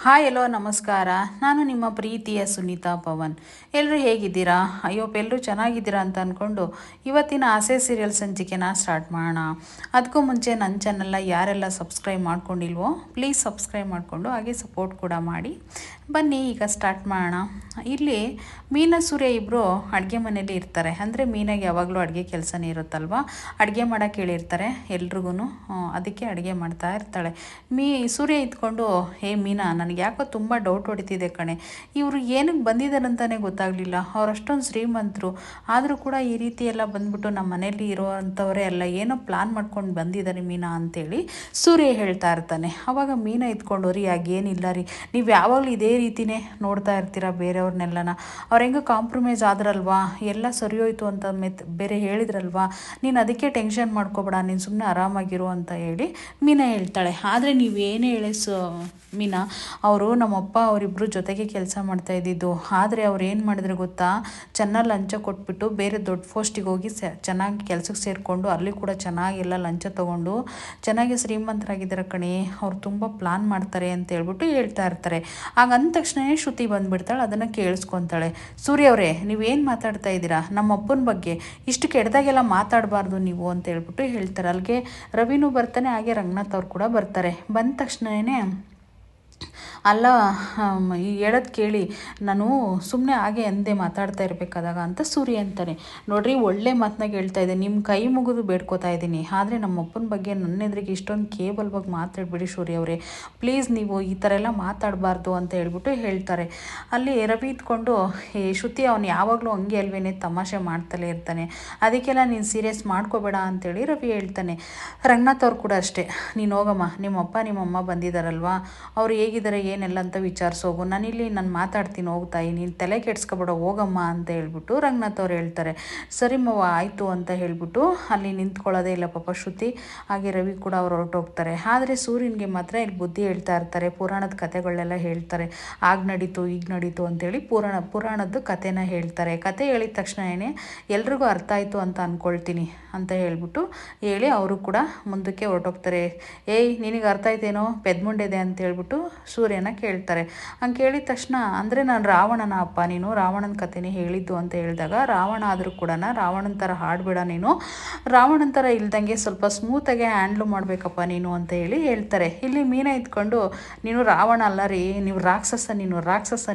Hi ಎಲ್ಲೋ ನಮಸ್ಕಾರ. ನಾನು ನಿಮ್ಮ ಪ್ರೀತಿಯ ಸುನೀತಾ ಪವನ್. ಎಲ್ಲರೂ ಹೇಗಿದ್ದೀರಾ? ಅಯ್ಯೋ ಎಲ್ಲರೂ ಚೆನ್ನಾಗಿದ್ದೀರಾ ಅಂತ ಅಂದ್ಕೊಂಡು ಇವತ್ತಿನ ಆಸೆ ಸೀರಿಯಲ್ ಸಂಚಿಕೆನ ಸ್ಟಾರ್ಟ್ ಮಾಡೋಣ. ಅದಕ್ಕೂ ಮುಂಚೆ ನನ್ನ ಚಾನಲ್ನ ಯಾರೆಲ್ಲ ಸಬ್ಸ್ಕ್ರೈಬ್ ಮಾಡ್ಕೊಂಡಿಲ್ವೋ ಪ್ಲೀಸ್ ಸಬ್ಸ್ಕ್ರೈಬ್ ಮಾಡಿಕೊಂಡು ಹಾಗೆ ಸಪೋರ್ಟ್ ಕೂಡ ಮಾಡಿ. ಬನ್ನಿ ಈಗ ಸ್ಟಾರ್ಟ್ ಮಾಡೋಣ. ಇಲ್ಲಿ ಮೀನಾ ಸೂರ್ಯ ಇಬ್ಬರು ಅಡುಗೆ ಮನೇಲಿ ಇರ್ತಾರೆ. ಅಂದರೆ ಮೀನಾಗೆ ಯಾವಾಗಲೂ ಅಡುಗೆ ಕೆಲಸನೇ ಇರುತ್ತಲ್ವ, ಅಡುಗೆ ಮಾಡೋಕ್ಕೆ ಹೇಳಿರ್ತಾರೆ ಎಲ್ರಿಗೂ. ಅದಕ್ಕೆ ಅಡುಗೆ ಮಾಡ್ತಾ ಇರ್ತಾಳೆ. ಸೂರ್ಯ ಇದ್ಕೊಂಡು, ಹೇ ಮೀನಾ, ನನಗೆ ಯಾಕೋ ತುಂಬ ಡೌಟ್ ಹೊಡಿತಿದೆ ಕಣೆ, ಇವರು ಏನಕ್ಕೆ ಬಂದಿದ್ದಾರಂತಲೇ ಗೊತ್ತಾಗಲಿಲ್ಲ. ಅವರಷ್ಟೊಂದು ಶ್ರೀಮಂತರು ಆದರೂ ಕೂಡ ಈ ರೀತಿ ಎಲ್ಲ ಬಂದ್ಬಿಟ್ಟು ನಮ್ಮ ಮನೇಲಿ ಇರೋವಂಥವರೇ ಅಲ್ಲ, ಏನೋ ಪ್ಲಾನ್ ಮಾಡ್ಕೊಂಡು ಬಂದಿದ್ದಾರೆ ಮೀನಾ ಅಂತೇಳಿ ಸೂರ್ಯ ಹೇಳ್ತಾ ಇರ್ತಾನೆ. ಆವಾಗ ಮೀನಾ ಇದ್ಕೊಂಡು, ರೀ ಆಗೇನಿಲ್ಲ ರೀ, ನೀವು ಯಾವಾಗಲೂ ಇದೇ ರೀತಿಯೇ ನೋಡ್ತಾ ಇರ್ತೀರ ಬೇರೆಯವ್ರನ್ನೆಲ್ಲನ, ಅವ್ರು ಹೆಂಗೆ ಕಾಂಪ್ರಮೈಸ್ ಆದ್ರಲ್ವಾ, ಎಲ್ಲ ಸರಿ ಹೋಯ್ತು ಅಂತ ಬೇರೆ ಹೇಳಿದ್ರಲ್ವಾ, ನೀನು ಅದಕ್ಕೆ ಟೆನ್ಷನ್ ಮಾಡ್ಕೋಬೇಡ, ನೀನು ಸುಮ್ಮನೆ ಆರಾಮಾಗಿರು ಅಂತ ಹೇಳಿ ಮೀನಾ ಹೇಳ್ತಾಳೆ. ಆದರೆ ನೀವೇನೇ ಹೇಳಿ ಮೀನಾ, ಅವರು ನಮ್ಮಪ್ಪ ಅವರಿಬ್ಬರು ಜೊತೆಗೆ ಕೆಲಸ ಮಾಡ್ತಾ ಇದ್ದಿದ್ದು. ಆದರೆ ಅವ್ರು ಏನು ಮಾಡಿದ್ರು ಗೊತ್ತಾ, ಚೆನ್ನಾಗಿ ಲಂಚ ಕೊಟ್ಬಿಟ್ಟು ಬೇರೆ ದೊಡ್ಡ ಪೋಸ್ಟಿಗೆ ಹೋಗಿ ಚೆನ್ನಾಗಿ ಕೆಲಸಕ್ಕೆ ಸೇರಿಕೊಂಡು ಅಲ್ಲಿ ಕೂಡ ಚೆನ್ನಾಗೆಲ್ಲ ಲಂಚ ತೊಗೊಂಡು ಚೆನ್ನಾಗಿ ಶ್ರೀಮಂತರಾಗಿದ್ದಾರೆ ಕಣೆ, ಅವ್ರು ತುಂಬ ಪ್ಲಾನ್ ಮಾಡ್ತಾರೆ ಅಂತ ಹೇಳ್ಬಿಟ್ಟು ಹೇಳ್ತಾ ಇರ್ತಾರೆ. ಅಂದ ತಕ್ಷಣವೇ ಶ್ರುತಿ ಬಂದುಬಿಡ್ತಾಳೆ, ಅದನ್ನು ಕೇಳಿಸ್ಕೊತಾಳೆ. ಸೂರ್ಯ ಅವರೇ, ನೀವೇನು ಮಾತಾಡ್ತಾ ಇದ್ದೀರಾ, ನಮ್ಮ ಅಪ್ಪನ ಬಗ್ಗೆ ಇಷ್ಟು ಕೆಟ್ಟದಾಗೆಲ್ಲ ಮಾತಾಡಬಾರ್ದು ನೀವು ಅಂತ ಹೇಳ್ಬಿಟ್ಟು ಹೇಳ್ತಾರೆ. ಅಲ್ಲಿಗೆ ರವಿನೂ ಬರ್ತಾನೆ, ಹಾಗೆ ರಂಗನಾಥ್ ಅವ್ರು ಕೂಡ ಬರ್ತಾರೆ. ಬಂದ ತಕ್ಷಣವೇ, ಅಲ್ಲ ಹೇಳೋದು ಕೇಳಿ, ನಾನು ಸುಮ್ಮನೆ ಹಾಗೆ ಅಂದೆ ಮಾತಾಡ್ತಾ ಇರಬೇಕಾದಾಗ ಅಂತ ಸೂರ್ಯ ಅಂತಾನೆ. ನೋಡ್ರಿ, ಒಳ್ಳೆ ಮಾತನಾಗ ಹೇಳ್ತಾ ಇದ್ದೀನಿ, ನಿಮ್ಮ ಕೈ ಮುಗಿದು ಬೇಡ್ಕೋತಾ ಇದ್ದೀನಿ, ಆದರೆ ನಮ್ಮ ಅಪ್ಪನ ಬಗ್ಗೆ ನನ್ನ ಎದುರಿಗೆ ಇಷ್ಟೊಂದು ಕೇಬಲ್ವಾಗಿ ಮಾತಾಡ್ಬಿಡಿ ಸೂರ್ಯ ಅವರೇ, ಪ್ಲೀಸ್ ನೀವು ಈ ಥರ ಎಲ್ಲ ಮಾತಾಡಬಾರ್ದು ಅಂತ ಹೇಳ್ಬಿಟ್ಟು ಹೇಳ್ತಾರೆ. ಅಲ್ಲಿ ರವಿ ಇದ್ಕೊಂಡು, ಶ್ರುತಿ ಅವನು ಯಾವಾಗಲೂ ಹಂಗೆ ಅಲ್ವೇನೆ ತಮಾಷೆ ಮಾಡ್ತಲೇ ಇರ್ತಾನೆ, ಅದಕ್ಕೆಲ್ಲ ನೀನು ಸೀರಿಯಸ್ ಮಾಡ್ಕೋಬೇಡ ಅಂತೇಳಿ ರವಿ ಹೇಳ್ತಾನೆ. ರಂಗನಾಥ್ ಅವ್ರು ಕೂಡ ಅಷ್ಟೇ, ನೀನು ಹೋಗಮ್ಮ, ನಿಮ್ಮಪ್ಪ ನಿಮ್ಮಮ್ಮ ಬಂದಿದ್ದಾರಲ್ವಾ, ಅವ್ರು ಹೇಗಿದ್ದಾರೆ ಏನೆಲ್ಲ ಅಂತ ವಿಚಾರಿಸೋಗು, ನಾನಿಲ್ಲಿ ನಾನು ಮಾತಾಡ್ತೀನಿ ಹೋಗ್ತಾಯಿ, ನೀನು ತಲೆ ಕೆಡ್ಸ್ಕೊಬೇಡ ಹೋಗಮ್ಮ ಅಂತ ಹೇಳ್ಬಿಟ್ಟು ರಂಗನಾಥ್ ಅವ್ರು ಹೇಳ್ತಾರೆ. ಸರಿ ಮವ ಆಯಿತು ಅಂತ ಹೇಳ್ಬಿಟ್ಟು ಅಲ್ಲಿ ನಿಂತ್ಕೊಳ್ಳೋದೇ ಇಲ್ಲ ಪಾಪ ಶ್ರುತಿ, ಹಾಗೆ ರವಿ ಕೂಡ ಅವ್ರು ಹೊರಟೋಗ್ತಾರೆ. ಆದರೆ ಸೂರ್ಯನಿಗೆ ಮಾತ್ರ ಇಲ್ಲಿ ಬುದ್ಧಿ ಹೇಳ್ತಾ ಇರ್ತಾರೆ, ಪುರಾಣದ ಕಥೆಗಳನ್ನೆಲ್ಲ ಹೇಳ್ತಾರೆ, ಆಗ ನಡೀತು ಈಗ ನಡೀತು ಅಂತೇಳಿ ಪುರಾಣದ್ದು ಕಥೆನ ಹೇಳ್ತಾರೆ. ಕತೆ ಹೇಳಿದ ತಕ್ಷಣವೇ ಎಲ್ರಿಗೂ ಅರ್ಥ ಆಯಿತು ಅಂತ ಅಂದ್ಕೊಳ್ತೀನಿ ಅಂತ ಹೇಳ್ಬಿಟ್ಟು ಹೇಳಿ ಅವರು ಕೂಡ ಮುಂದಕ್ಕೆ ಹೊರಟೋಗ್ತಾರೆ. ಏಯ್, ನಿನಗೆ ಅರ್ಥ ಆಯ್ತೇನೋ ಪೆದ್ಮುಂಡಿದೆ ಅಂತ ಹೇಳ್ಬಿಟ್ಟು ಸೂರ್ಯನ ಕೇಳ್ತಾರೆ. ಹಂಗೆ ಕೇಳಿದ ತಕ್ಷಣ, ಅಂದರೆ ನಾನು ರಾವಣನ ಅಪ್ಪ, ನೀನು ರಾವಣನ ಕಥೆನೇ ಹೇಳಿದ್ದು ಅಂತ ಹೇಳಿದಾಗ, ರಾವಣ ಆದರೂ ಕೂಡ ರಾವಣನ ಥರ ಹಾಡಬೇಡ ನೀನು, ರಾವಣನ ಥರ ಇಲ್ದಂಗೆ ಸ್ವಲ್ಪ ಸ್ಮೂತಾಗೆ ಹ್ಯಾಂಡ್ಲು ಮಾಡಬೇಕಪ್ಪ ನೀನು ಅಂತ ಹೇಳಿ ಹೇಳ್ತಾರೆ. ಇಲ್ಲಿ ಮೀನಾ ಇದ್ಕೊಂಡು, ನೀನು ರಾವಣ ಅಲ್ಲ ರೀ, ನೀವು ರಾಕ್ಷಸ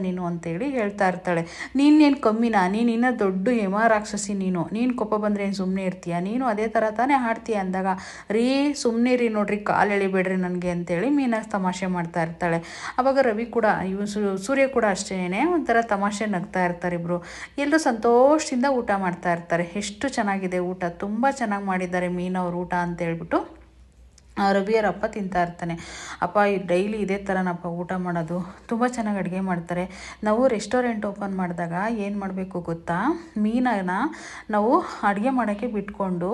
ನೀನು ಅಂತೇಳಿ ಹೇಳ್ತಾ ಇರ್ತಾಳೆ. ನೀನೇನು ಕಮ್ಮಿನಾ, ನೀನು ಇನ್ನೂ ದೊಡ್ಡ ಯಮ ರಾಕ್ಷಸಿ ನೀನು ಕೋಪ ಬಂದರೆ ಏನು ಸುಮ್ಮನೆ ಇರ್ತೀಯ, ನೀನು ಅದೇ ಥರ ತಾನೇ ಹಾಡ್ತೀಯ ಅಂದಾಗ, ರೀ ಸುಮ್ಮನೆ ರೀ, ನೋಡ್ರಿ ಕಾಲು ಎಳಿಬೇಡ್ರಿ ನನಗೆ ಅಂತೇಳಿ ಮೀನಾ ತಮಾಷೆ ಮಾಡ್ತಾ ಇರ್ತಾಳೆ. ಆವಾಗ ರವಿ ಕೂಡ ಸೂರ್ಯ ಕೂಡ ಅಷ್ಟೇ ಒಂಥರ ತಮಾಷೆ ನಗ್ತಾ ಇರ್ತಾರೆ. ಇಬ್ಬರು ಎಲ್ಲರೂ ಸಂತೋಷದಿಂದ ಊಟ ಮಾಡ್ತಾ ಇರ್ತಾರೆ. ಎಷ್ಟು ಚೆನ್ನಾಗಿದೆ ಊಟ, ತುಂಬ ಚೆನ್ನಾಗಿ ಮಾಡಿದ್ದಾರೆ ಮೀನವ್ರ ಊಟ ಅಂತ ಹೇಳ್ಬಿಟ್ಟು ರವಿಯರ ಅಪ್ಪ ತಿಂತಾ ಇರ್ತಾನೆ. ಅಪ್ಪ ಡೈಲಿ ಇದೇ ಥರನಪ್ಪ ಊಟ ಮಾಡೋದು, ತುಂಬ ಚೆನ್ನಾಗಿ ಅಡುಗೆ ಮಾಡ್ತಾರೆ. ನಾವು ರೆಸ್ಟೋರೆಂಟ್ ಓಪನ್ ಮಾಡಿದಾಗ ಏನು ಮಾಡಬೇಕು ಗೊತ್ತಾ, ಮೀನನ್ನ ನಾವು ಅಡುಗೆ ಮಾಡೋಕ್ಕೆ ಬಿಟ್ಕೊಂಡು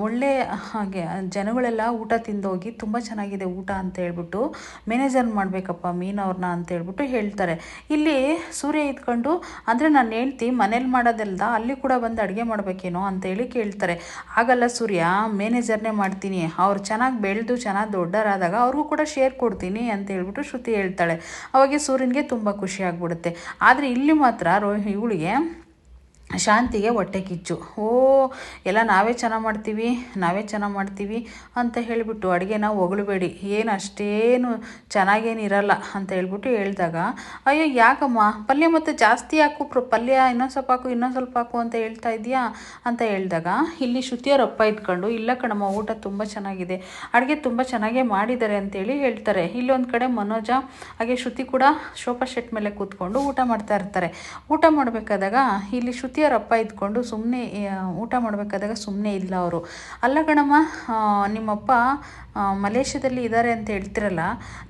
ಒಳ್ಳೆ ಹಾಗೆ ಜನಗಳೆಲ್ಲ ಊಟ ತಿಂದೋಗಿ ತುಂಬ ಚೆನ್ನಾಗಿದೆ ಊಟ ಅಂತ ಹೇಳ್ಬಿಟ್ಟು ಮ್ಯಾನೇಜರ್ ಮಾಡಬೇಕಪ್ಪ ಮೀನವ್ರನ್ನ ಅಂತ ಹೇಳ್ಬಿಟ್ಟು ಹೇಳ್ತಾರೆ. ಇಲ್ಲಿ ಸೂರ್ಯ ಇದ್ಕೊಂಡು, ಅಂದರೆ ನಾನು ಹೇಳ್ತಿ ಮನೇಲಿ ಮಾಡೋದಲ್ದ ಅಲ್ಲಿ ಕೂಡ ಬಂದು ಅಡುಗೆ ಮಾಡಬೇಕೇನೋ ಅಂತೇಳಿ ಕೇಳ್ತಾರೆ. ಆಗಲ್ಲ ಸೂರ್ಯ, ಮ್ಯಾನೇಜರ್ನೇ ಮಾಡ್ತೀನಿ, ಅವ್ರು ಚೆನ್ನಾಗಿ ಬೆಳೆದು ಚೆನ್ನಾಗಿ ದೊಡ್ಡರಾದಾಗ ಅವ್ರಿಗೂ ಕೂಡ ಶೇರ್ ಕೊಡ್ತೀನಿ ಅಂತ ಹೇಳ್ಬಿಟ್ಟು ಶ್ರುತಿ ಹೇಳ್ತಾಳೆ. ಅವಾಗೆ ಸೂರ್ಯನಿಗೆ ತುಂಬ ಖುಷಿ ಆಗ್ಬಿಡುತ್ತೆ. ಆದರೆ ಇಲ್ಲಿ ಮಾತ್ರ ಇವಳಿಗೆ ಶಾಂತಿಗೆ ಹೊಟ್ಟೆ ಕಿಚ್ಚು. ಎಲ್ಲ ನಾವೇ ಚೆನ್ನಾಗಿ ಮಾಡ್ತೀವಿ ಅಂತ ಹೇಳಿಬಿಟ್ಟು ಅಡುಗೆನ ಹೊಗಳಬೇಡಿ, ಏನು ಅಷ್ಟೇನು ಚೆನ್ನಾಗೇನಿರಲ್ಲ ಅಂತ ಹೇಳ್ಬಿಟ್ಟು ಹೇಳಿದಾಗ, ಅಯ್ಯೋ ಯಾಕಮ್ಮ ಪಲ್ಯ ಮತ್ತು ಜಾಸ್ತಿ ಹಾಕು, ಪಲ್ಯ ಇನ್ನೊಂದು ಸ್ವಲ್ಪ ಹಾಕು ಅಂತ ಹೇಳ್ತಾ ಇದೆಯಾ ಅಂತ ಹೇಳಿದಾಗ, ಇಲ್ಲಿ ಶ್ರುತಿಯವ್ರ ಅಪ್ಪ ಇದ್ಕೊಂಡು, ಇಲ್ಲ ಕಣಮ್ಮ ಊಟ ತುಂಬ ಚೆನ್ನಾಗಿದೆ, ಅಡುಗೆ ತುಂಬ ಚೆನ್ನಾಗೇ ಮಾಡಿದ್ದಾರೆ ಅಂತೇಳಿ ಹೇಳ್ತಾರೆ. ಇಲ್ಲೊಂದು ಕಡೆ ಮನೋಜ ಹಾಗೆ ಶ್ರುತಿ ಕೂಡ ಸೋಫಾ ಸೆಟ್ ಮೇಲೆ ಕೂತ್ಕೊಂಡು ಊಟ ಮಾಡ್ತಾ ಇರ್ತಾರೆ. ಊಟ ಮಾಡಬೇಕಾದಾಗ ಇಲ್ಲಿ ಶ್ರುತಿಯವ್ರ ಅಪ್ಪ ಇದ್ಕೊಂಡು ಸುಮ್ಮನೆ ಊಟ ಮಾಡಬೇಕಾದಾಗ ಸುಮ್ಮನೆ ಇಲ್ಲ ಅವರು. ಅಲ್ಲ ಕಣಮ್ಮ, ನಿಮ್ಮಪ್ಪ ಮಲೇಷ್ಯಾದಲ್ಲಿ ಇದ್ದಾರೆ ಅಂತ ಹೇಳ್ತಿರಲ್ಲ,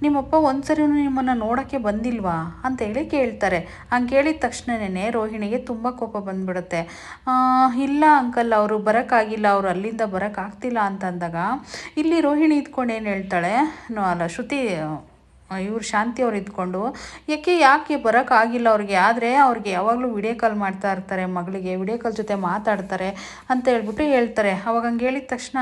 ನಿಮ್ಮಪ್ಪ ಒಂದ್ಸರಿ ನಿಮ್ಮನ್ನು ನೋಡೋಕ್ಕೆ ಬಂದಿಲ್ವಾ ಅಂತೇಳಿ ಕೇಳ್ತಾರೆ. ಹಂಗೆ ಕೇಳಿದ ತಕ್ಷಣವೇ ರೋಹಿಣಿಗೆ ತುಂಬ ಕೋಪ ಬಂದ್ಬಿಡುತ್ತೆ. ಇಲ್ಲ ಅಂಕಲ್, ಅವರು ಬರೋಕ್ಕಾಗಿಲ್ಲ, ಅವರು ಅಲ್ಲಿಂದ ಬರೋಕ್ಕಾಗ್ತಿಲ್ಲ ಅಂತಂದಾಗ ಇಲ್ಲಿ ರೋಹಿಣಿ ಇದ್ಕೊಂಡು ಏನು ಹೇಳ್ತಾಳೆ, ಅಲ್ಲ ಶ್ರುತಿ ಇವ್ರು ಶಾಂತಿ ಅವ್ರು ಇದ್ಕೊಂಡು ಯಾಕೆ ಬರೋಕ್ಕಾಗಿಲ್ಲ ಅವ್ರಿಗೆ ಯಾವಾಗಲೂ ವಿಡಿಯೋ ಕಾಲ್ ಮಾಡ್ತಾ ಇರ್ತಾರೆ, ಮಗಳಿಗೆ ವಿಡಿಯೋ ಕಾಲ್ ಜೊತೆ ಮಾತಾಡ್ತಾರೆ ಅಂತ ಹೇಳ್ತಾರೆ. ಅವಾಗ ಹಂಗೆ ಹೇಳಿದ ತಕ್ಷಣ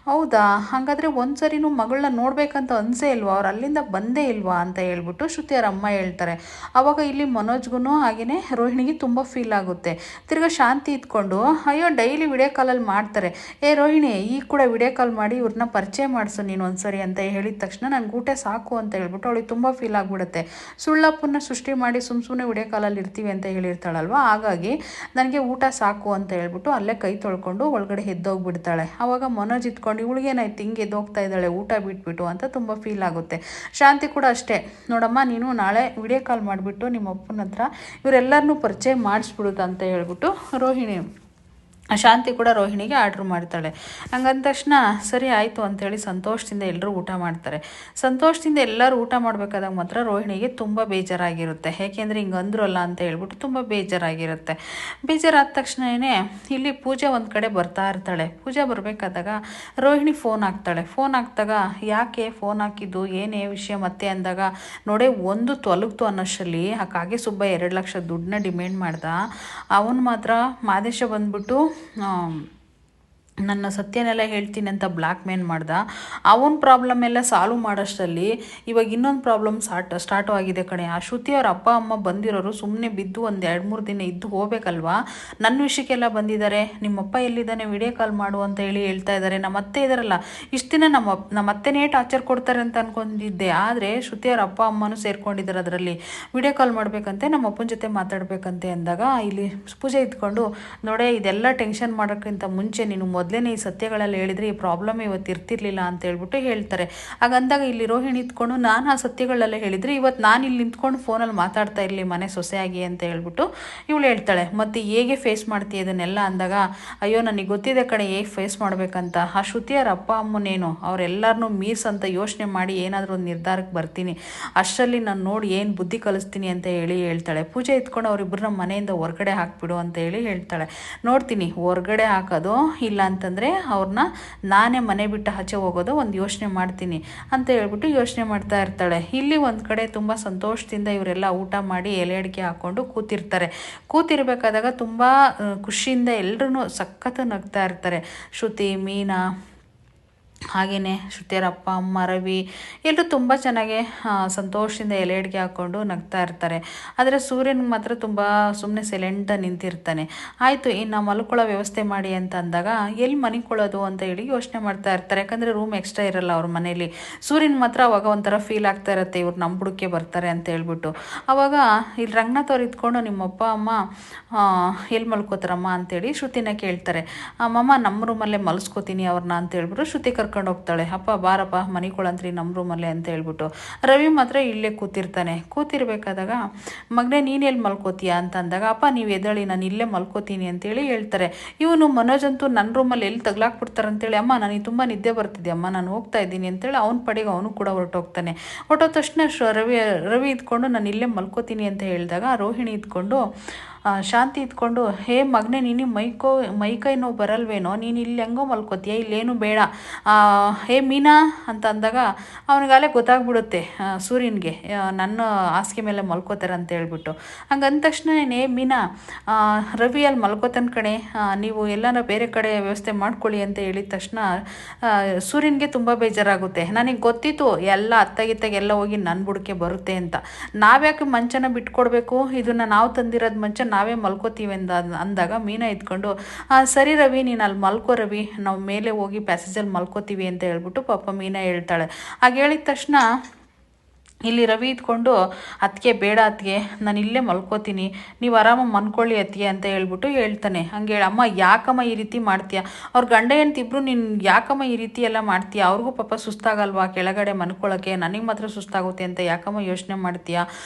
ಹೌದಾ, ಹಾಗಾದರೆ ಒಂದು ಸರಿನೂ ಮಗಳನ್ನ ನೋಡಬೇಕಂತ ಅನಿಸೇ ಇಲ್ವಾ, ಅವ್ರು ಅಲ್ಲಿಂದ ಬಂದೇ ಇಲ್ವಾ ಅಂತ ಹೇಳ್ಬಿಟ್ಟು ಶ್ರುತಿ ಅವ್ರ ಅಮ್ಮ ಹೇಳ್ತಾರೆ. ಅವಾಗ ಇಲ್ಲಿ ಮನೋಜ್ಗೂ ಹಾಗೆಯೇ ರೋಹಿಣಿಗೆ ತುಂಬ ಫೀಲ್ ಆಗುತ್ತೆ. ತಿರ್ಗಾ ಶಾಂತಿ ಇದ್ಕೊಂಡು ಅಯ್ಯೋ ಡೈಲಿ ವಿಡಿಯೋ ಕಾಲಲ್ಲಿ ಮಾಡ್ತಾರೆ, ರೋಹಿಣಿ ಈಗ ಕೂಡ ವಿಡಿಯೋ ಕಾಲ್ ಮಾಡಿ ಇವ್ರನ್ನ ಪರಿಚಯ ಮಾಡಿಸು ನೀನು ಒಂದ್ಸರಿ ಅಂತ ಹೇಳಿದ ತಕ್ಷಣ ನನಗೆ ಊಟ ಸಾಕು ಅಂತ ಹೇಳ್ಬಿಟ್ಟು ಅವಳಿಗೆ ತುಂಬ ಫೀಲ್ ಆಗಿಬಿಡುತ್ತೆ. ಸುಳ್ಳಪ್ಪನ್ನ ಸೃಷ್ಟಿ ಮಾಡಿ ಸುಮ್ಮನೆ ವಿಡಿಯೋ ಕಾಲಲ್ಲಿ ಇರ್ತೀವಿ ಅಂತ ಹೇಳಿರ್ತಾಳಲ್ವ, ಹಾಗಾಗಿ ನನಗೆ ಊಟ ಸಾಕು ಅಂತ ಹೇಳ್ಬಿಟ್ಟು ಅಲ್ಲೇ ಕೈ ತೊಳ್ಕೊಂಡು ಒಳಗಡೆ ಎದ್ದೋಗ್ಬಿಡ್ತಾಳೆ. ಆವಾಗ ಮನೋಜ್ ಇದ್ಕೊಂಡು ಇವಳಿಗೇನಾಯ್ತು ಹಿಂಗೆ ಎದ್ದೋಗ್ತಾ ಇದ್ದಾಳೆ ಊಟ ಬಿಟ್ಬಿಟ್ಟು ಅಂತ ತುಂಬ ಫೀಲ್ ಆಗುತ್ತೆ. ಶಾಂತಿ ಕೂಡ ಅಷ್ಟೇ, ನೋಡಮ್ಮ ನೀನು ನಾಳೆ ವಿಡಿಯೋ ಕಾಲ್ ಮಾಡಿಬಿಟ್ಟು ನಿಮ್ಮ ಅಪ್ಪನ ಹತ್ರ ಇವರೆಲ್ಲರನ್ನೂ ಪರಿಚಯ ಮಾಡಿಸ್ಬಿಡುತ್ತೆ ಅಂತ ಹೇಳ್ಬಿಟ್ಟು ಶಾಂತಿ ಕೂಡ ರೋಹಿಣಿಗೆ ಆರ್ಡ್ರ್ ಮಾಡ್ತಾಳೆ. ಹಂಗಂದ ತಕ್ಷಣ ಸರಿ ಆಯಿತು ಅಂಥೇಳಿ ಸಂತೋಷದಿಂದ ಎಲ್ಲರೂ ಊಟ ಮಾಡ್ತಾರೆ. ಸಂತೋಷದಿಂದ ಎಲ್ಲರೂ ಊಟ ಮಾಡಬೇಕಾದಾಗ ಮಾತ್ರ ರೋಹಿಣಿಗೆ ತುಂಬ ಬೇಜಾರಾಗಿರುತ್ತೆ. ಏಕೆಂದರೆ ಹಿಂಗೆ ಅಂದ್ರಲ್ಲ ಅಂತ ಹೇಳ್ಬಿಟ್ಟು ತುಂಬ ಬೇಜಾರಾಗಿರುತ್ತೆ. ಬೇಜಾರಾದ ತಕ್ಷಣವೇ ಇಲ್ಲಿ ಪೂಜೆ ಒಂದು ಕಡೆ ಬರ್ತಾ ಇರ್ತಾಳೆ. ಪೂಜೆ ಬರಬೇಕಾದಾಗ ರೋಹಿಣಿ ಫೋನ್ ಹಾಕ್ತಾಗ ಯಾಕೆ ಫೋನ್ ಹಾಕಿದ್ದು, ಏನೇ ವಿಷಯ ಮತ್ತೆ ಅಂದಾಗ ನೋಡೇ ಒಂದು ತೊಲಗ್ತು ಅನ್ನೋಷ್ಟರಲ್ಲಿ ಆ ಕಾಗೆ ಸುಬ್ಬ 2 ಲಕ್ಷ ದುಡ್ಡನ್ನ ಡಿಮ್ಯಾಂಡ್ ಮಾಡ್ದ. ಅವನು ಮಾತ್ರ ಮಾದೇಶ ಬಂದ್ಬಿಟ್ಟು ನನ್ನ ಸತ್ಯನೆಲ್ಲ ಹೇಳ್ತೀನಿ ಅಂತ ಬ್ಲ್ಯಾಕ್ ಮೇಲ್ ಮಾಡ್ದ. ಅವನ ಪ್ರಾಬ್ಲಮ್ ಎಲ್ಲ ಸಾಲ್ವ್ ಮಾಡೋಷ್ಟರಲ್ಲಿ ಇವಾಗ ಇನ್ನೊಂದು ಪ್ರಾಬ್ಲಮ್ ಸ್ಟಾರ್ಟು ಆಗಿದೆ ಕಣೆ. ಆ ಶ್ರುತಿ ಅವ್ರ ಅಪ್ಪ ಅಮ್ಮ ಬಂದಿರೋರು ಸುಮ್ಮನೆ ಬಿದ್ದು ಒಂದು 2-3 ದಿನ ಇದ್ದು ಹೋಗ್ಬೇಕಲ್ವಾ, ನನ್ನ ವಿಷಯಕ್ಕೆಲ್ಲ ಬಂದಿದ್ದಾರೆ. ನಿಮ್ಮಪ್ಪ ಎಲ್ಲಿದ್ದಾನೆ ವಿಡಿಯೋ ಕಾಲ್ ಮಾಡು ಅಂತ ಹೇಳ್ತಾ ಇದ್ದಾರೆ. ನಮ್ಮ ಅತ್ತೆ ಇದ್ದಾರಲ್ಲ, ಇಷ್ಟು ದಿನ ನಮ್ಮ ಅತ್ತೆನೇ ಟಾರ್ಚರ್ ಕೊಡ್ತಾರೆ ಅಂತ ಅಂದ್ಕೊಂಡಿದ್ದೆ, ಆದರೆ ಶ್ರುತಿ ಅವ್ರ ಅಪ್ಪ ಅಮ್ಮನೂ ಸೇರ್ಕೊಂಡಿದ್ದಾರೆ ಅದರಲ್ಲಿ. ವಿಡಿಯೋ ಕಾಲ್ ಮಾಡಬೇಕಂತೆ, ನಮ್ಮ ಅಪ್ಪನ ಜೊತೆ ಮಾತಾಡಬೇಕಂತೆ ಅಂದಾಗ ಇಲ್ಲಿ ಪೂಜೆ ಇದ್ಕೊಂಡು ನೋಡೇ ಇದೆಲ್ಲ ಟೆನ್ಷನ್ ಮಾಡೋಕ್ಕಿಂತ ಮುಂಚೆ ನೀನು ಮೊದಲೇ ಈ ಸತ್ಯಗಳಲ್ಲಿ ಹೇಳಿದರೆ ಈ ಪ್ರಾಬ್ಲಮ್ ಇವತ್ತು ಇರ್ತಿರ್ಲಿಲ್ಲ ಅಂತ ಹೇಳ್ಬಿಟ್ಟು ಹೇಳ್ತಾರೆ. ಹಾಗಂದಾಗ ಇಲ್ಲಿ ರೋಹಿಣಿ ಇದ್ಕೊಂಡು ನಾನು ಆ ಸತ್ಯಗಳೆಲ್ಲ ಹೇಳಿದರೆ ಇವತ್ತು ನಾನು ಇಲ್ಲಿ ನಿಂತ್ಕೊಂಡು ಫೋನಲ್ಲಿ ಮಾತಾಡ್ತಾ ಇರಲಿ ಮನೆ ಸೊಸೆಯಾಗಿ ಅಂತ ಹೇಳ್ಬಿಟ್ಟು ಇವಳು ಹೇಳ್ತಾಳೆ. ಮತ್ತು ಹೇಗೆ ಫೇಸ್ ಮಾಡ್ತೀಯ ಇದನ್ನೆಲ್ಲ ಅಂದಾಗ ಅಯ್ಯೋ ನನಗೆ ಗೊತ್ತಿದೆ ಕಡೆ ಹೇಗೆ ಫೇಸ್ ಮಾಡಬೇಕಂತ, ಆ ಶ್ರುತಿಯರ ಅಪ್ಪ ಅಮ್ಮನೇನು ಅವರೆಲ್ಲರನ್ನೂ ಮೀರ್ಸಂತ ಯೋಚನೆ ಮಾಡಿ ಏನಾದರೂ ಒಂದು ನಿರ್ಧಾರಕ್ಕೆ ಬರ್ತೀನಿ, ಅಷ್ಟರಲ್ಲಿ ನಾನು ನೋಡಿ ಏನು ಬುದ್ಧಿ ಕಲಿಸ್ತೀನಿ ಅಂತ ಹೇಳ್ತಾಳೆ. ಪೂಜೆ ಇದ್ಕೊಂಡು ಅವರಿಬ್ಬರನ್ನ ಮನೆಯಿಂದ ಹೊರಗಡೆ ಹಾಕ್ಬಿಡು ಅಂತ ಹೇಳ್ತಾಳೆ. ನೋಡ್ತೀನಿ ಹೊರಗಡೆ ಹಾಕೋದು ಇಲ್ಲ ಅಂತಂದರೆ ಅವ್ರನ್ನ ನಾನೇ ಮನೆ ಬಿಟ್ಟು ಆಚೆ ಹೋಗೋದು ಒಂದು ಯೋಚನೆ ಮಾಡ್ತೀನಿ ಅಂತ ಹೇಳ್ಬಿಟ್ಟು ಯೋಚನೆ ಮಾಡ್ತಾ ಇರ್ತಾಳೆ. ಇಲ್ಲಿ ಒಂದು ಕಡೆ ತುಂಬ ಸಂತೋಷದಿಂದ ಇವರೆಲ್ಲ ಊಟ ಮಾಡಿ ಎಲೆ ಅಡಿಕೆ ಹಾಕ್ಕೊಂಡು ಕೂತಿರ್ಬೇಕಾದಾಗ ತುಂಬ ಖುಷಿಯಿಂದ ಎಲ್ಲರೂ ಸಖತ್ತು ನಗ್ತಾ ಇರ್ತಾರೆ. ಶ್ರುತಿ, ಮೀನಾ, ಹಾಗೆಯೇ ಶ್ರುತಿಯರ ಅಪ್ಪ ಅಮ್ಮ, ರವಿ ಎಲ್ಲರೂ ತುಂಬ ಚೆನ್ನಾಗಿ ಸಂತೋಷದಿಂದ ಎಲೆ ಅಡಿಕೆ ಹಾಕ್ಕೊಂಡು ನಗ್ತಾ ಇರ್ತಾರೆ. ಆದರೆ ಸೂರ್ಯನಿಗೆ ಮಾತ್ರ ತುಂಬ ಸುಮ್ಮನೆ ಸೈಲೆಂಟಾಗಿ ನಿಂತಿರ್ತಾನೆ. ಆಯಿತು ಇನ್ನು ಮಲ್ಕೊಳ್ಳೋ ವ್ಯವಸ್ಥೆ ಮಾಡಿ ಅಂತ ಅಂದಾಗ ಎಲ್ಲಿ ಮನಿಕೊಳ್ಳೋದು ಅಂತ ಹೇಳಿ ಯೋಚನೆ ಮಾಡ್ತಾ ಇರ್ತಾರೆ. ಯಾಕಂದರೆ ರೂಮ್ ಎಕ್ಸ್ಟ್ರಾ ಇರಲ್ಲ ಅವ್ರ ಮನೇಲಿ. ಸೂರ್ಯನ ಮಾತ್ರ ಅವಾಗ ಒಂಥರ ಫೀಲ್ ಆಗ್ತಾ ಇರುತ್ತೆ, ಇವ್ರು ನಮ್ಮ ಬುಡಕ್ಕೆ ಬರ್ತಾರೆ ಅಂತ ಹೇಳ್ಬಿಟ್ಟು. ಆವಾಗ ಇಲ್ಲಿ ರಂಗನಾಥ್ ಅವ್ರು ಇದ್ಕೊಂಡು ನಿಮ್ಮಪ್ಪ ಅಮ್ಮ ಎಲ್ಲಿ ಮಲ್ಕೋತಾರಮ್ಮ ಅಂತೇಳಿ ಶ್ರುತಿನ ಕೇಳ್ತಾರೆ. ಅಮ್ಮಮ್ಮ ನಮ್ಮ ರೂಮಲ್ಲೇ ಮಲ್ಸ್ಕೋತೀನಿ ಅವ್ರನ್ನ ಅಂತ ಹೇಳ್ಬಿಟ್ಟು ಶ್ರುತಿ ಕರ್ಕೊಂಡು ಹೋಗ್ತಾಳೆ. ಅಪ್ಪ ಬಾರಪ್ಪ ಮನಿಕೊಳಂತ್ರಿ ನಮ್ಮ ರೂಮಲ್ಲೇ ಅಂತ ಹೇಳ್ಬಿಟ್ಟು. ರವಿ ಮಾತ್ರ ಇಲ್ಲೇ ಕೂತಿರ್ಬೇಕಾದಾಗ ಮಗನೇ ನೀನು ಎಲ್ಲಿ ಮಲ್ಕೋತೀಯ ಅಂತ ಅಂದಾಗ ಅಪ್ಪ ನೀವು ಎದ್ದೇಳಿ ನಾನು ಇಲ್ಲೇ ಮಲ್ಕೋತೀನಿ ಅಂತೇಳಿ ಹೇಳ್ತಾರೆ. ಇವನು ಮನೋಜ್ ಅಂತೂ ನನ್ನ ರೂಮಲ್ಲಿ ಎಲ್ಲಿ ತಗ್ಲಾಕ್ಬಿಡ್ತಾರೆ ಅಂತೇಳಿ ಅಮ್ಮ ನನಗೆ ತುಂಬ ನಿದ್ದೆ ಬರ್ತಿದೆ ಅಮ್ಮ ನಾನು ಹೋಗ್ತಾ ಇದ್ದೀನಿ ಅಂತೇಳಿ ಅವನ ಪಡೆಗೆ ಅವನು ಕೂಡ ಹೊರಟೋಗ್ತಾನೆ. ಹೊರಟೋದ ತಕ್ಷಣ ರವಿ ಇದ್ಕೊಂಡು ನಾನು ಇಲ್ಲೇ ಮಲ್ಕೋತೀನಿ ಅಂತ ಹೇಳಿದಾಗ ರೋಹಿಣಿ ಇದ್ಕೊಂಡು ಶಾಂತಿ ಇದ್ಕೊಂಡು ಮಗನೇ ನೀನು ಮೈಕೈ ನೋವು ಬರಲ್ವೇನೋ, ನೀನು ಇಲ್ಲಿ ಹೆಂಗೋ ಮಲ್ಕೋತೀಯ, ಇಲ್ಲೇನು ಬೇಡ ಮೀನಾ ಅಂತ ಅಂದಾಗ ಅವನಿಗಾಲೇ ಗೊತ್ತಾಗ್ಬಿಡುತ್ತೆ ಸೂರ್ಯನಿಗೆ ನನ್ನ ಹಾಸಿಗೆ ಮೇಲೆ ಮಲ್ಕೋತಾರೆ ಅಂತ ಹೇಳ್ಬಿಟ್ಟು. ಹಂಗಂದ ತಕ್ಷಣ ಮೀನಾ ರವಿ ಅಲ್ಲಿ ಮಲ್ಕೋತಾನ ಕಣೆ, ನೀವು ಎಲ್ಲಾರ ಬೇರೆ ಕಡೆ ವ್ಯವಸ್ಥೆ ಮಾಡ್ಕೊಳ್ಳಿ ಅಂತ ಹೇಳಿದ ತಕ್ಷಣ ಸೂರ್ಯನಿಗೆ ತುಂಬ ಬೇಜಾರಾಗುತ್ತೆ. ನನಗೆ ಗೊತ್ತಿತ್ತು ಎಲ್ಲ ಅತ್ತಾಗಿತ್ತಾಗೆಲ್ಲ ಹೋಗಿ ನನ್ನ ಬುಡಕ್ಕೆ ಬರುತ್ತೆ ಅಂತ, ನಾವ್ಯಾಕೆ ಮಂಚನ ಬಿಟ್ಕೊಡ್ಬೇಕು, ಇದನ್ನು ನಾವು ತಂದಿರೋದು ಮಂಚ ನಾವೇ ಮಲ್ಕೋತೀವಿ ಅಂದಾಗ ಮೀನಾ ಇದ್ಕೊಂಡು ಸರಿ ರವಿ ನೀನು ಅಲ್ಲಿ ಮಲ್ಕೋ ರವಿ, ನಾವು ಮೇಲೆ ಹೋಗಿ ಪ್ಯಾಸೇಜಲ್ಲಿ ಮಲ್ಕೋತೀವಿ ಅಂತ ಹೇಳ್ಬಿಟ್ಟು ಪಾಪ ಮೀನಾ ಹೇಳ್ತಾಳೆ. ಹಾಗೆ ಹೇಳಿದ ತಕ್ಷಣ ಇಲ್ಲಿ ರವಿ ಇದ್ಕೊಂಡು ಅದಕ್ಕೆ ಬೇಡ ಅದಕ್ಕೆ ನಾನು ಇಲ್ಲೇ ಮಲ್ಕೋತೀನಿ, ನೀವು ಆರಾಮಾಗಿ ಮನ್ಕೊಳ್ಳಿ ಅತ್ತಿಗೆ ಅಂತ ಹೇಳ್ಬಿಟ್ಟು ಹೇಳ್ತಾನೆ. ಹಂಗೆ ಹೇಳಿ ಅಮ್ಮ ಯಾಕಮ್ಮ ಈ ರೀತಿ ಮಾಡ್ತೀಯ, ಅವ್ರ ಗಂಡ ಹೆಂಡ್ತಿಬ್ರು ನೀನು ಯಾಕಮ್ಮ ಈ ರೀತಿ ಎಲ್ಲ ಮಾಡ್ತೀಯ, ಅವ್ರಿಗೂ ಪಾಪ ಸುಸ್ತಾಗಲ್ವಾ ಕೆಳಗಡೆ ಮನ್ಕೊಳ್ಳೋಕ್ಕೆ, ನನಗೆ ಮಾತ್ರ ಸುಸ್ತಾಗುತ್ತೆ ಅಂತ ಯಾಕಮ್ಮ ಯೋಚನೆ ಮಾಡ್ತೀಯ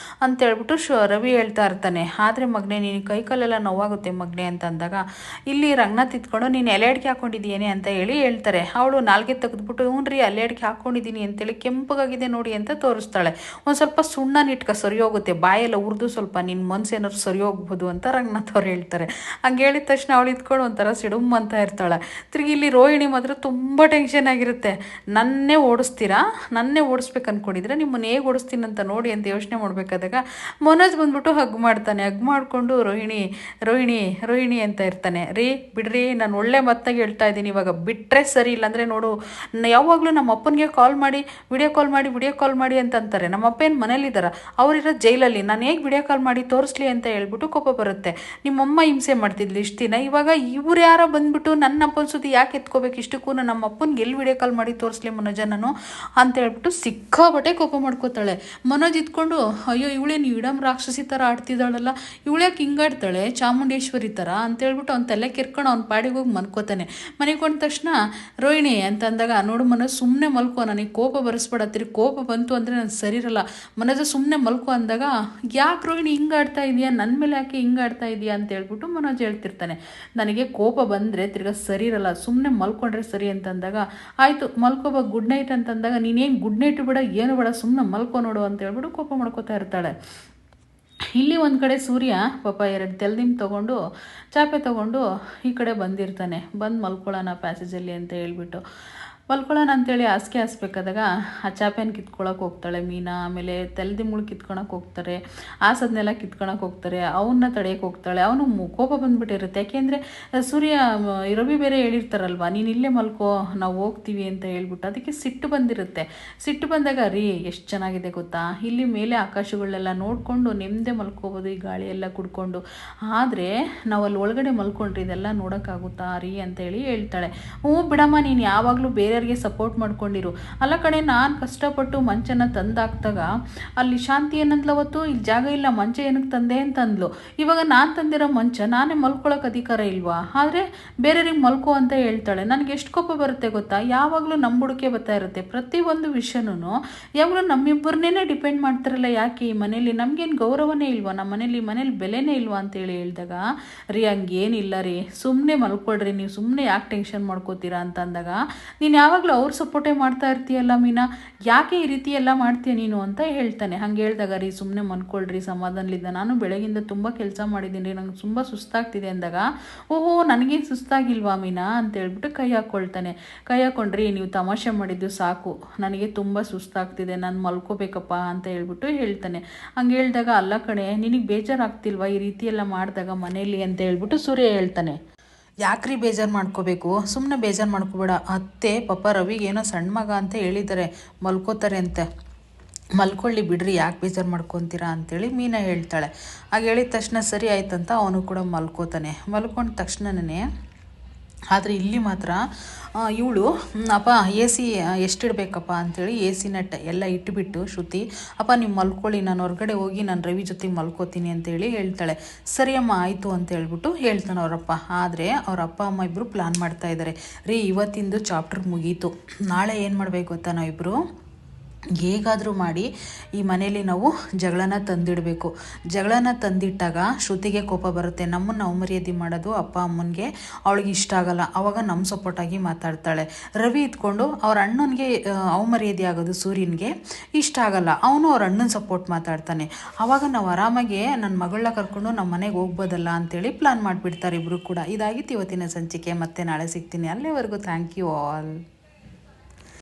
ಅಂತ ಹೇಳ್ಬಿಟ್ಟು ರವಿ ಹೇಳ್ತಾ ಇರ್ತಾನೆ. ಆದರೆ ಮಗನೇ ನೀನು ಕೈಕಾಲೆಲ್ಲ ನೋವಾಗುತ್ತೆ ಮಗನೇ ಅಂತ ಅಂದಾಗ ಇಲ್ಲಿ ರಂಗನಾಥ್ ಇದ್ಕೊಂಡು ನೀನು ಎಲೆ ಅಡಿಕೆ ಹಾಕ್ಕೊಂಡಿದ್ದೀಯೇನೆ ಅಂತ ಹೇಳ್ತಾರೆ. ಅವಳು ನಾಲ್ಗೆ ತೆಗೆದ್ಬಿಟ್ಟು ಹ್ಞೂ ರೀ ಎಲೆ ಅಡಿಕೆ ಹಾಕ್ಕೊಂಡಿದ್ದೀನಿ ಅಂತೇಳಿ ಕೆಂಪಗಾಗಿದೆ ನೋಡಿ ಅಂತ ತೋರಿಸ್ತಾಳೆ. ಒಂದು ಸ್ವಲ್ಪ ಸುಣ್ಣನ ಇಟ್ಕ ಸರಿ ಹೋಗುತ್ತೆ, ಬಾಯೆಲ್ಲ ಉರಿದು ಸ್ವಲ್ಪ ನಿನ್ನ ಮನ್ಸು ಏನಾದ್ರು ಸರಿ ಹೋಗ್ಬೋದು ಅಂತ ರಂಗನಾಥ್ ಅವ್ರು ಹೇಳ್ತಾರೆ. ಹಂಗೆ ಹೇಳಿದ ತಕ್ಷಣ ಅವಳು ಇದ್ಕೊಂಡು ಒಂಥರ ಸಿಡುಮ್ ಅಂತ ಇರ್ತಾಳೆ. ತಿರುಗಿ ಇಲ್ಲಿ ರೋಹಿಣಿ ಮಾತ್ರ ತುಂಬ ಟೆನ್ಷನ್ ಆಗಿರುತ್ತೆ. ನನ್ನೇ ಓಡಿಸ್ಬೇಕು ಅಂದ್ಕೊಂಡಿದ್ರೆ ನಿಮ್ಮನ್ನು ಹೇಗೆ ಓಡಿಸ್ತೀನಿ ಅಂತ ನೋಡಿ ಅಂತ ಯೋಚನೆ ಮಾಡಬೇಕಾದಾಗ ಮನೋಜ್ ಬಂದ್ಬಿಟ್ಟು ಹಗ್ ಮಾಡ್ತಾನೆ. ಹಗ್ ಮಾಡಿಕೊಂಡು ರೋಹಿಣಿ ರೋಹಿಣಿ ರೋಹಿಣಿ ಅಂತ ಇರ್ತಾನೆ. ರೀ ಬಿಡ್ರಿ, ನಾನು ಒಳ್ಳೆ ಮತ್ತಾಗಿ ಹೇಳ್ತಾ ಇದ್ದೀನಿ, ಇವಾಗ ಬಿಟ್ಟರೆ ಸರಿ, ಇಲ್ಲಾಂದರೆ ನೋಡು ಯಾವಾಗಲೂ ನಮ್ಮ ಅಪ್ಪನಿಗೆ ವಿಡಿಯೋ ಕಾಲ್ ಮಾಡಿ ಅಂತ ಅಂತಾರೆ. ನಮ್ಮ ಅಪ್ಪ ಏನು ಮನೇಲಿದ್ದಾರೆ, ಅವರಿರೋ ಜೈಲಲ್ಲಿ, ನಾನು ಹೇಗೆ ವಿಡಿಯೋ ಕಾಲ್ ಮಾಡಿ ತೋರಿಸ್ಲಿ ಅಂತ ಹೇಳ್ಬಿಟ್ಟು ಕೋಪ ಬರುತ್ತೆ. ನಿಮ್ಮಮ್ಮ ಹಿಂಸೆ ಮಾಡ್ತಿದ್ಲು ಇಷ್ಟು ದಿನ, ಇವಾಗ ಇವ್ರು ಯಾರೋ ಬಂದ್ಬಿಟ್ಟು ನನ್ನ ಅಪ್ಪನ ಸುದ್ದಿ ಯಾಕೆ ಎತ್ಕೋಬೇಕು ಇಷ್ಟಕ್ಕೂ, ನಮ್ಮ ಅಪ್ಪನಿಗೆ ಎಲ್ಲಿ ವಿಡಿಯೋ ಕಾಲ್ ಮಾಡಿ ತೋರಿಸ್ಲಿ ಮನೋಜ ನಾನು ಅಂತ ಹೇಳ್ಬಿಟ್ಟು ಸಿಕ್ಕಾಬಟ್ಟೆ ಕೋಪ ಮಾಡ್ಕೋತಾಳೆ. ಮನೋಜ್ ಇದ್ಕೊಂಡು ಅಯ್ಯೋ ಇವಳೇನು ಇಡಮ್ ರಾಕ್ಷಸಿ ಥರ ಆಡ್ತಿದ್ದಾಳಲ್ಲ, ಇವಳ್ಯಾಕೆ ಹಿಂಗಾಡ್ತಾಳೆ ಚಾಮುಂಡೇಶ್ವರಿ ಥರ ಅಂತ ಹೇಳ್ಬಿಟ್ಟು ಅವ್ನ ತಲೆ ಕೆರ್ಕೊಂಡು ಅವ್ನ ಪಾಡಿಗೆ ಹೋಗಿ ಮನ್ಕೋತಾನೆ. ಮನೆಗೆ ಕೊಂಡ ತಕ್ಷಣ ರೋಹಿಣಿ ಅಂತ ಅಂದಾಗ, ನೋಡು ಮನೋಜ್ ಸುಮ್ಮನೆ ಮಲ್ಕೋ, ನನಗೆ ಕೋಪ ಬರೆಸ್ಬೇಡತ್ತೀರಿ, ಕೋಪ ಬಂತು ಅಂದರೆ ನಾನು ಸರಿರಲ್ಲ, ಮನೋಜ ಸುಮ್ಮನೆ ಮಲ್ಕೋ ಅಂದಾಗ, ಯಾಕೆ ರೋಹಿಣಿ ಹಿಂಗೆ ಆಡ್ತಾ ಇದೆಯಾ, ನನ್ನ ಮೇಲೆ ಯಾಕೆ ಹಿಂಗೆ ಆಡ್ತಾ ಇದೆಯಾ ಅಂತ ಹೇಳ್ಬಿಟ್ಟು ಮನೋಜ್ ಹೇಳ್ತಿರ್ತಾನೆ. ನನಗೆ ಕೋಪ ಬಂದರೆ ತಿರ್ಗಾ ಸರಿ ಇರಲ್ಲ, ಸುಮ್ಮನೆ ಮಲ್ಕೊಂಡ್ರೆ ಸರಿ ಅಂತಂದಾಗ, ಆಯಿತು ಮಲ್ಕೋಬ ಗುಡ್ ನೈಟ್ ಅಂತಂದಾಗ, ನೀನೇನು ಗುಡ್ ನೈಟ್ ಬೇಡ ಏನು ಬೇಡ ಸುಮ್ಮನೆ ಮಲ್ಕೋ ನೋಡು ಅಂತ ಹೇಳ್ಬಿಟ್ಟು ಕೋಪ ಮಾಡ್ಕೋತಾ ಇರ್ತಾಳೆ. ಇಲ್ಲಿ ಒಂದು ಕಡೆ ಸೂರ್ಯ ಪಾಪ 2 ತೆಲ್ದಿಮ್ ತೊಗೊಂಡು ಚಾಪೆ ತೊಗೊಂಡು ಈ ಕಡೆ ಬಂದಿರ್ತಾನೆ. ಬಂದು ಮಲ್ಕೊಳ್ಳೋಣ ಪ್ಯಾಸೇಜಲ್ಲಿ ಅಂತ ಹೇಳ್ಬಿಟ್ಟು ಮಲ್ಕೊಳ್ಳೋಣ ಅಂತೇಳಿ ಹಾಸಿಗೆ ಹಾಸ್ಬೇಕಾದಾಗ ಆ ಚಾಪೆನ ಕಿತ್ಕೊಳಕ್ಕೆ ಹೋಗ್ತಾಳೆ ಮೀನಾ. ಆಮೇಲೆ ತೆಲ್ದಿಮ್ಗಳು ಕಿತ್ಕೊಳಕ್ಕೆ ಹೋಗ್ತಾರೆ, ಹಾಸದ್ನೆಲ್ಲ ಕಿತ್ಕೊಳಕ್ಕೆ ಹೋಗ್ತಾರೆ, ಅವನ್ನ ತಡೆಯೋಕ್ಕೆ ಹೋಗ್ತಾಳೆ. ಅವನು ಕೋಪ ಬಂದುಬಿಟ್ಟಿರುತ್ತೆ. ಯಾಕೆಂದರೆ ಸೂರ್ಯ ರವಿ ಬೇರೆ ಹೇಳಿರ್ತಾರಲ್ವ, ನೀನು ಇಲ್ಲೇ ಮಲ್ಕೋ ನಾವು ಹೋಗ್ತೀವಿ ಅಂತ ಹೇಳ್ಬಿಟ್ಟು, ಅದಕ್ಕೆ ಸಿಟ್ಟು ಬಂದಿರುತ್ತೆ. ಸಿಟ್ಟು ಬಂದಾಗ, ರೀ ಎಷ್ಟು ಚೆನ್ನಾಗಿದೆ ಗೊತ್ತಾ, ಇಲ್ಲಿ ಮೇಲೆ ಆಕಾಶಗಳನ್ನೆಲ್ಲ ನೋಡಿಕೊಂಡು ನೆಮ್ಮದಿ ಮಲ್ಕೋಬೋದು ಈ ಗಾಳಿ ಎಲ್ಲ ಕುಡ್ಕೊಂಡು, ಆದರೆ ನಾವು ಅಲ್ಲಿ ಒಳಗಡೆ ಮಲ್ಕೊಂಡ್ರಿ ಇದೆಲ್ಲ ನೋಡೋಕ್ಕಾಗುತ್ತಾ ರೀ ಅಂತೇಳಿ ಹೇಳ್ತಾಳೆ. ಬಿಡಮ್ಮ, ನೀನು ಯಾವಾಗಲೂ ಬೇರೆ ಸಪೋರ್ಟ್ ಮಾಡ್ಕೊಂಡಿರು. ಅಲ್ಲ ಕಡೆ, ನಾನು ಕಷ್ಟಪಟ್ಟು ಮಂಚನ ತಂದಾಕ್ದಾಗ ಅಲ್ಲಿ ಶಾಂತಿ ಏನಂದ್ಲು, ಅವತ್ತು ಇಲ್ಲಿ ಜಾಗ ಇಲ್ಲ ಮಂಚ ಏನಕ್ಕೆ ತಂದೆ ಅಂತ ಅಂದ್ಲು. ಇವಾಗ ನಾನು ತಂದಿರೋ ಮಂಚ ನಾನೇ ಮಲ್ಕೊಳ್ಳೋಕೆ ಅಧಿಕಾರ ಇಲ್ವಾ, ಆದರೆ ಬೇರೆಯವ್ರಿಗೆ ಮಲ್ಕೋ ಅಂತ ಹೇಳ್ತಾಳೆ. ನನಗೆ ಎಷ್ಟು ಕೋಪ ಬರುತ್ತೆ ಗೊತ್ತಾ, ಯಾವಾಗಲೂ ನಮ್ಮ ಬುಡಕೆ ಬರ್ತಾ ಇರುತ್ತೆ. ಪ್ರತಿಯೊಂದು ವಿಷಯನೂ ಯಾವಾಗಲೂ ನಮ್ಮಿಬ್ಬರನ್ನೇ ಡಿಪೆಂಡ್ ಮಾಡ್ತಾರಲ್ಲ, ಯಾಕೆ ಈ ಮನೇಲಿ ನಮಗೇನು ಗೌರವನೇ ಇಲ್ವಾ, ನಮ್ಮ ಮನೇಲಿ ಬೆಲೆನೇ ಇಲ್ವಾ ಅಂತೇಳಿ ಹೇಳಿದಾಗ, ರೀ ಹಂಗೇನಿಲ್ಲ ರೀ, ಸುಮ್ಮನೆ ಮಲ್ಕೊಳ್ರಿ, ನೀವು ಸುಮ್ಮನೆ ಯಾಕೆ ಟೆನ್ಷನ್ ಮಾಡ್ಕೋತೀರಾ ಅಂತ ಅಂದಾಗ, ನೀನು ಯಾವಾಗಲೂ ಅವ್ರು ಸಪೋರ್ಟೇ ಮಾಡ್ತಾ ಇರ್ತೀಯಲ್ಲ ಮೀನಾ, ಯಾಕೆ ಈ ರೀತಿ ಎಲ್ಲ ಮಾಡ್ತೀಯ ನೀನು ಅಂತ ಹೇಳ್ತಾನೆ. ಹಂಗೆ ಹೇಳಿದಾಗ, ರೀ ಸುಮ್ಮನೆ ಮನ್ಕೊಳ್ರಿ ಸಮಾಧಾನಲಿದ್ದ, ನಾನು ಬೆಳಗಿಂದ ತುಂಬ ಕೆಲಸ ಮಾಡಿದ್ದೀನಿ ರೀ, ನಂಗೆ ತುಂಬ ಸುಸ್ತಾಗ್ತಿದೆ ಅಂದಾಗ, ಓಹೋ ನನಗೇನು ಸುಸ್ತಾಗಿಲ್ವಾ ಮೀನಾ ಅಂತ ಹೇಳ್ಬಿಟ್ಟು ಕೈ ಹಾಕ್ಕೊಂಡ್ರಿ, ನೀವು ತಮಾಷೆ ಮಾಡಿದ್ದು ಸಾಕು, ನನಗೆ ತುಂಬ ಸುಸ್ತಾಗ್ತಿದೆ, ನಾನು ಮಲ್ಕೋಬೇಕಪ್ಪ ಅಂತ ಹೇಳ್ಬಿಟ್ಟು ಹೇಳ್ತಾನೆ. ಹಂಗೆ ಹೇಳಿದಾಗ, ಅಲ್ಲ ಕಣೆ ನಿನಗೆ ಬೇಜಾರಾಗ್ತಿಲ್ವಾ ಈ ರೀತಿ ಎಲ್ಲ ಮಾಡಿದಾಗ ಮನೇಲಿ ಅಂತ ಹೇಳ್ಬಿಟ್ಟು ಸೂರ್ಯ ಹೇಳ್ತಾನೆ. ಯಾಕ್ರಿ ಬೇಜಾರು ಮಾಡ್ಕೋಬೇಕು, ಸುಮ್ಮನೆ ಬೇಜಾರು ಮಾಡ್ಕೋಬೇಡ, ಅತ್ತೆ ಪಾಪ ರವಿಗೆ ಏನೋ ಸಣ್ಣ ಮಗ ಅಂತ ಹೇಳಿದ್ದಾರೆ, ಮಲ್ಕೋತಾರೆ ಅಂತೆ, ಮಲ್ಕೊಳ್ಳಿ ಬಿಡ್ರಿ, ಯಾಕೆ ಬೇಜಾರು ಮಾಡ್ಕೊತೀರಾ ಅಂತೇಳಿ ಮೀನಾ ಹೇಳ್ತಾಳೆ. ಹಾಗೆ ಹೇಳಿದ ತಕ್ಷಣ ಸರಿ ಆಯ್ತಂತ ಅವನು ಕೂಡ ಮಲ್ಕೋತಾನೆ. ಮಲ್ಕೊಂಡ ತಕ್ಷಣನೇ ಆದರೆ ಇಲ್ಲಿ ಮಾತ್ರ ಇವಳು, ಅಪ್ಪ ಎ ಸಿ ಎಷ್ಟಿಡಬೇಕಪ್ಪ ಅಂಥೇಳಿ ಎ ಸಿ ನಟ್ ಎಲ್ಲ ಇಟ್ಬಿಟ್ಟು ಶ್ರುತಿ, ಅಪ್ಪ ನೀವು ಮಲ್ಕೊಳ್ಳಿ, ನಾನು ಹೊರಗಡೆ ಹೋಗಿ ನಾನು ರವಿ ಜೊತೆಗೆ ಮಲ್ಕೋತೀನಿ ಅಂತೇಳಿ ಹೇಳ್ತಾಳೆ. ಸರಿಯಮ್ಮ ಆಯಿತು ಅಂತ ಹೇಳ್ಬಿಟ್ಟು ಹೇಳ್ತಾನೆ ಅವರಪ್ಪ. ಆದರೆ ಅವ್ರ ಅಪ್ಪ ಅಮ್ಮ ಇಬ್ಬರು ಪ್ಲ್ಯಾನ್ ಮಾಡ್ತಾಯಿದ್ದಾರೆ. ರೀ ಇವತ್ತಿಂದು ಚಾಪ್ಟರ್ ಮುಗೀತು, ನಾಳೆ ಏನು ಮಾಡಬೇಕು ಗೊತ್ತಾ, ನಾವಿಬ್ಬರು ಹೇಗಾದರೂ ಮಾಡಿ ಈ ಮನೇಲಿ ನಾವು ಜಗಳನ ತಂದಿಡಬೇಕು. ಜಗಳನ ತಂದಿಟ್ಟಾಗ ಶ್ರುತಿಗೆ ಕೋಪ ಬರುತ್ತೆ, ನಮ್ಮನ್ನು ಅವಮರ್ಯಾದೆ ಮಾಡೋದು ಅಪ್ಪ ಅಮ್ಮನಿಗೆ ಅವಳಿಗೆ ಇಷ್ಟ ಆಗಲ್ಲ, ಆವಾಗ ನಮ್ಮ ಸಪೋರ್ಟಾಗಿ ಮಾತಾಡ್ತಾಳೆ. ರವಿ ಇದ್ಕೊಂಡು ಅವ್ರ ಅಣ್ಣನಿಗೆ ಅವಮರ್ಯಾದೆ ಆಗೋದು ಸೂರ್ಯನಿಗೆ ಇಷ್ಟ ಆಗಲ್ಲ, ಅವನು ಅವ್ರ ಅಣ್ಣನ ಸಪೋರ್ಟ್ ಮಾತಾಡ್ತಾನೆ. ಆವಾಗ ನಾವು ಆರಾಮಾಗಿ ನನ್ನ ಮಗಳನ್ನ ಕರ್ಕೊಂಡು ನಮ್ಮ ಮನೆಗೆ ಹೋಗ್ಬೋದಲ್ಲ ಅಂತೇಳಿ ಪ್ಲ್ಯಾನ್ ಮಾಡಿಬಿಡ್ತಾರೆ ಇಬ್ಬರು ಕೂಡ. ಇದಾಗಿತ್ತು ಇವತ್ತಿನ ಸಂಚಿಕೆ, ಮತ್ತೆ ನಾಳೆ ಸಿಗ್ತೀನಿ. ಅಲ್ಲಿವರೆಗೂ ಥ್ಯಾಂಕ್ ಯು ಆಲ್.